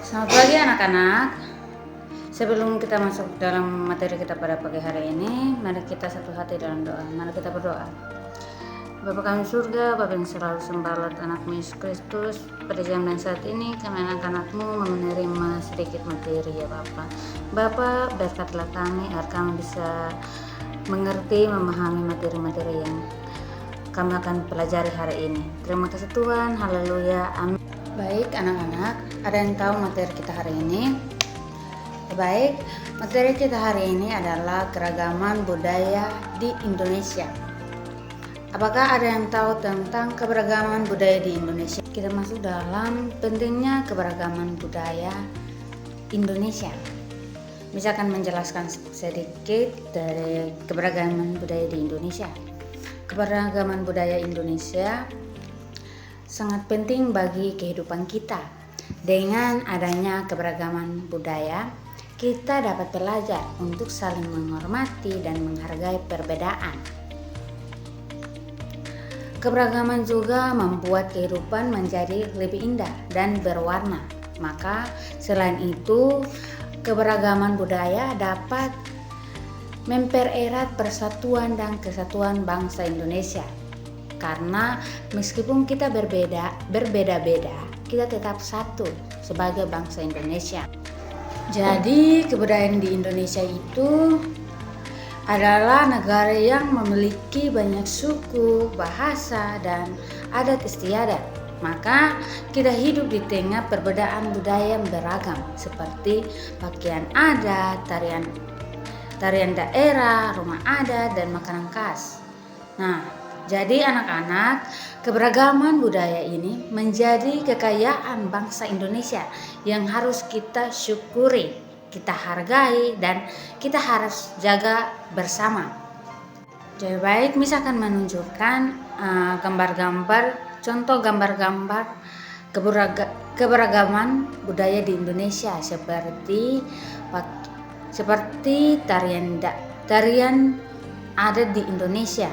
Selamat pagi anak-anak. Sebelum kita masuk dalam materi kita pada pagi hari ini, mari kita satu hati dalam doa. Mari kita berdoa. Bapa kami surga, Bapa yang selalu sembah anakmu Yesus Kristus, pada jam dan saat ini kami anak-anakmu menerima sedikit materi ya Bapa. Bapa, berkatlah kami agar kami bisa mengerti, memahami materi-materi yang kami akan pelajari hari ini. Terima kasih Tuhan, haleluya, amin. Baik anak-anak, ada yang tahu materi kita hari ini? Baik, materi kita hari ini adalah keragaman budaya di Indonesia. Apakah ada yang tahu tentang keberagaman budaya di Indonesia? Kita masuk dalam pentingnya keberagaman budaya Indonesia. Misalkan menjelaskan sedikit dari keberagaman budaya di Indonesia. Keberagaman budaya Indonesia sangat penting bagi kehidupan kita. Dengan adanya keberagaman budaya, kita dapat belajar untuk saling menghormati dan menghargai perbedaan. Keberagaman juga membuat kehidupan menjadi lebih indah dan berwarna. Maka selain itu, keberagaman budaya dapat mempererat persatuan dan kesatuan bangsa Indonesia. Karena meskipun kita berbeda-beda, kita tetap satu sebagai bangsa Indonesia. Jadi kebudayaan di Indonesia itu adalah negara yang memiliki banyak suku, bahasa, dan adat istiadat. Maka kita hidup di tengah perbedaan budaya yang beragam seperti pakaian adat, tarian daerah, rumah adat, dan makanan khas. Nah, jadi anak-anak, keberagaman budaya ini menjadi kekayaan bangsa Indonesia yang harus kita syukuri, kita hargai, dan kita harus jaga bersama. Jadi baik, misalkan menunjukkan contoh gambar-gambar keberagaman budaya di Indonesia seperti tarian adat di Indonesia.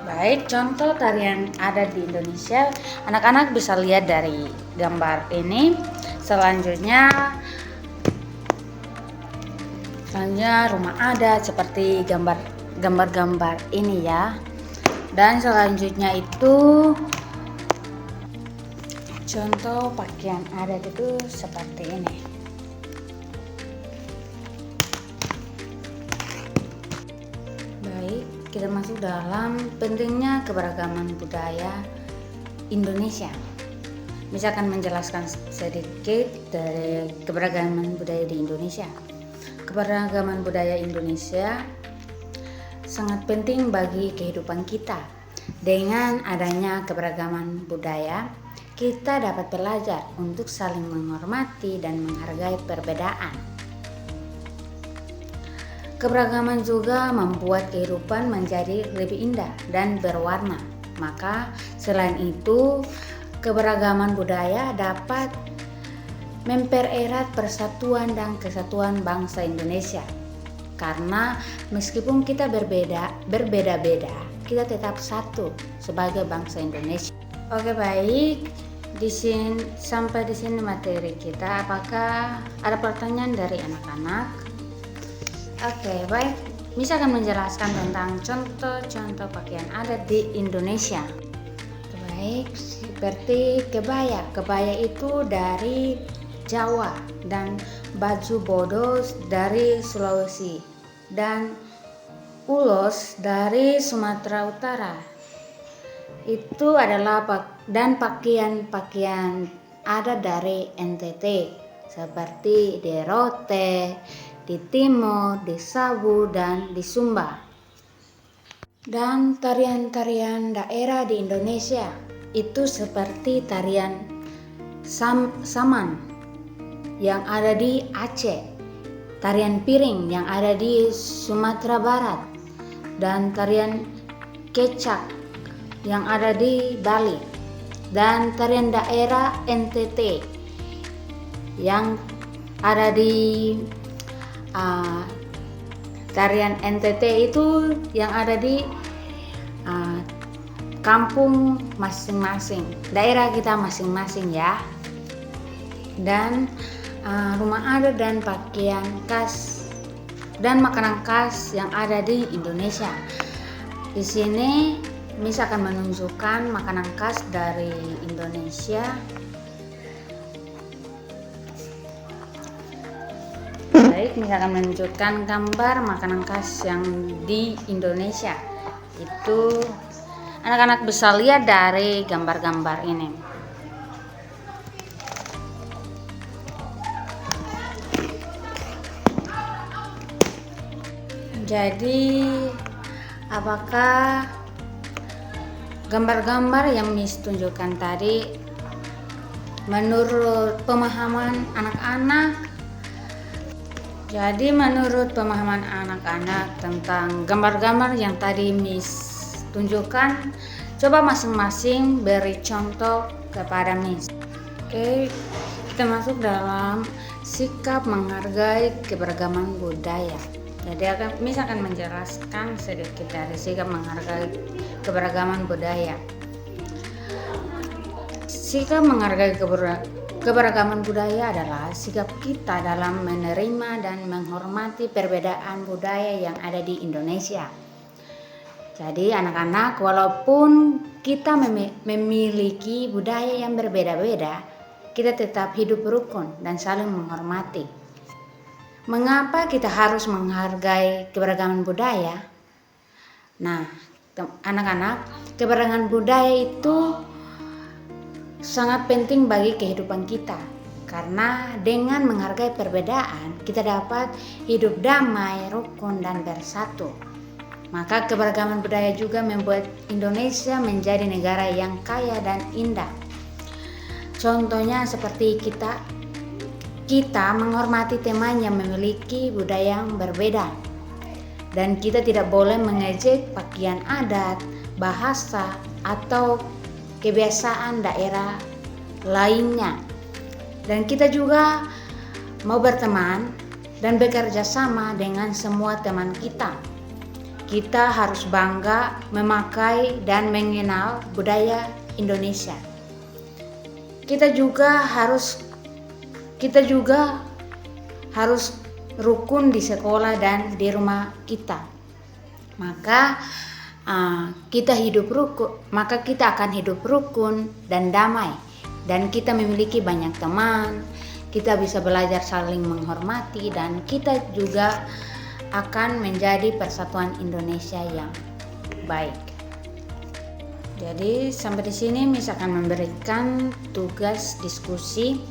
Baik, contoh tarian adat di Indonesia, anak-anak bisa lihat dari gambar ini. Selanjutnya rumah adat seperti gambar ini ya. Dan selanjutnya itu contoh pakaian adat itu seperti ini. Baik, kita masuk dalam pentingnya keberagaman budaya Indonesia. Misalkan menjelaskan sedikit dari keberagaman budaya di Indonesia. Keberagaman budaya Indonesia sangat penting bagi kehidupan kita. Dengan adanya keberagaman budaya, kita dapat belajar untuk saling menghormati dan menghargai perbedaan. Keberagaman juga membuat kehidupan menjadi lebih indah dan berwarna. Maka selain itu, keberagaman budaya dapat mempererat persatuan dan kesatuan bangsa Indonesia. Karena meskipun kita berbeda-beda, kita tetap satu sebagai bangsa Indonesia. Oke baik, sampai di sini materi kita. Apakah ada pertanyaan dari anak-anak? Oke, baik. Misalkan menjelaskan tentang contoh-contoh pakaian adat di Indonesia. Baik, seperti kebaya. Kebaya itu dari Jawa dan baju bodos dari Sulawesi dan ulos dari Sumatera Utara. Itu adalah pakaian adat dari NTT seperti di Rote, di Timur, di Sabu, dan di Sumba. Dan tarian-tarian daerah di Indonesia itu seperti tarian Saman yang ada di Aceh, tarian piring yang ada di Sumatera Barat, dan tarian kecak yang ada di Bali, dan tarian daerah NTT yang ada di tarian NTT itu yang ada di kampung masing-masing, daerah kita masing-masing ya. dan rumah adat dan pakaian khas dan makanan khas yang ada di Indonesia. Di sini Miss akan menunjukkan makanan khas dari Indonesia. Baik, Miss akan menunjukkan gambar makanan khas yang di Indonesia. Itu anak-anak bisa lihat dari gambar-gambar ini. Jadi, apakah gambar-gambar yang Miss tunjukkan tadi menurut pemahaman anak-anak? Jadi menurut pemahaman anak-anak tentang gambar-gambar yang tadi Miss tunjukkan, coba masing-masing beri contoh kepada Miss. Oke, kita masuk dalam sikap menghargai keberagaman budaya. Jadi Miss akan menjelaskan sedikit dari sikap menghargai keberagaman budaya. Sikap menghargai keberagaman budaya adalah sikap kita dalam menerima dan menghormati perbedaan budaya yang ada di Indonesia. Jadi anak-anak, walaupun kita memiliki budaya yang berbeda-beda, kita tetap hidup rukun dan saling menghormati. Mengapa kita harus menghargai keberagaman budaya? Nah, anak-anak, keberagaman budaya itu sangat penting bagi kehidupan kita, karena dengan menghargai perbedaan kita dapat hidup damai, rukun, dan bersatu. Maka keberagaman budaya juga membuat Indonesia menjadi negara yang kaya dan indah. Contohnya seperti kita menghormati teman yang memiliki budaya yang berbeda, dan kita tidak boleh mengejek pakaian adat, bahasa, atau kebiasaan daerah lainnya. Dan kita juga mau berteman dan bekerja sama dengan semua teman kita. Kita harus bangga memakai dan mengenal budaya Indonesia. Kita juga harus rukun di sekolah dan di rumah kita. Maka kita akan hidup rukun dan damai, dan kita memiliki banyak teman, kita bisa belajar saling menghormati, dan kita juga akan menjadi persatuan Indonesia yang baik. Jadi sampai di sini Miss akan memberikan tugas diskusi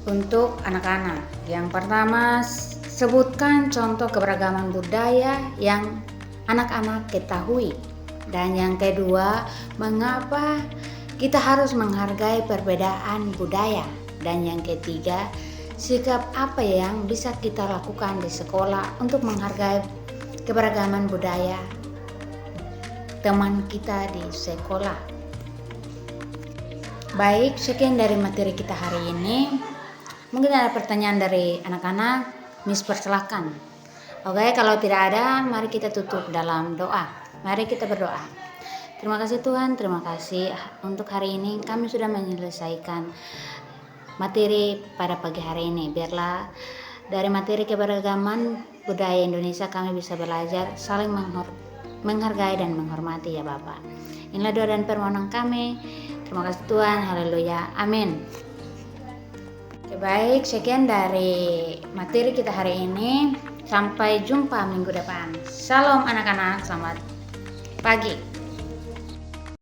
untuk anak-anak. Yang pertama, sebutkan contoh keberagaman budaya yang anak-anak ketahui. Dan yang kedua, mengapa kita harus menghargai perbedaan budaya. Dan yang ketiga, sikap apa yang bisa kita lakukan di sekolah untuk menghargai keberagaman budaya teman kita di sekolah. Baik, sekian dari materi kita hari ini. Mungkin ada pertanyaan dari anak-anak, Miss persilahkan. Oke, kalau tidak ada, mari kita tutup dalam doa. Mari kita berdoa. Terima kasih Tuhan, terima kasih untuk hari ini kami sudah menyelesaikan materi pada pagi hari ini. Biarlah dari materi keberagaman budaya Indonesia kami bisa belajar saling menghargai dan menghormati ya Bapak. Inilah doa dan permohonan kami. Terima kasih Tuhan, haleluya, amin. Oke, baik, sekian dari materi kita hari ini. Sampai jumpa minggu depan. Shalom anak-anak, selamat pagi.